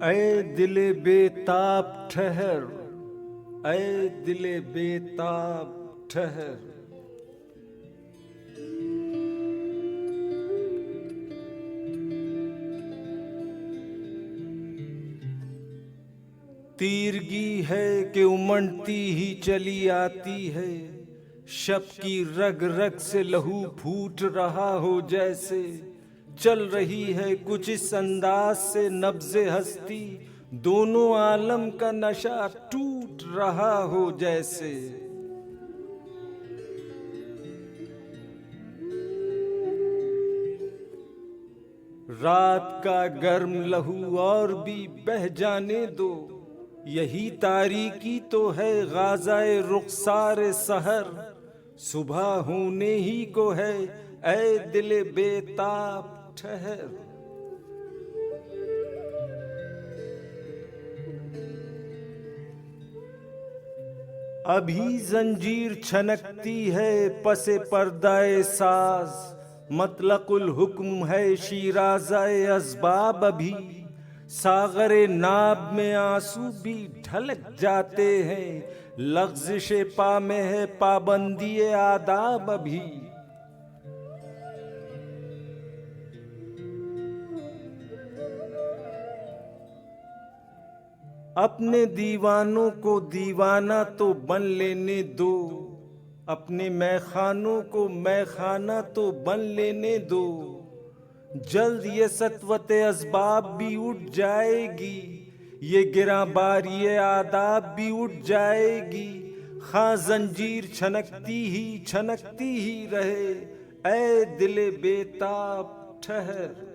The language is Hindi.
ऐ दिले बेताब ठहर, ऐ दिले बेताब ठहर। तीरगी है कि उमड़ती ही चली आती है, शब की रग रग से लहू फूट रहा हो जैसे। चल रही है कुछ इस अंदाज से नब्ज़े हस्ती, दोनों आलम का नशा टूट रहा हो जैसे। रात का गर्म लहू और भी बह जाने दो, यही तारीकी तो है गाज़ाए रुखसार सहर। सुबह होने ही को है, ऐ दिले बेताब ठहर। अभी जंजीर छनकती है पसे पर्दाए साज, मतलकुल हुक्म है शीराज़ाए असबाब। अभी सागरे नाब में आंसू भी ढलक जाते हैं, लग़्ज़िश पा में है पाबंदी आदाब। अभी अपने दीवानों को दीवाना तो बन लेने दो, अपने मैखानों को मैखाना तो बन लेने दो। जल्द ये सत्वते असबाब भी उठ जाएगी, ये गिराबार ये आदाब भी उठ जाएगी। खां जंजीर छनकती ही रहे, ऐ दिले बेताब ठहर।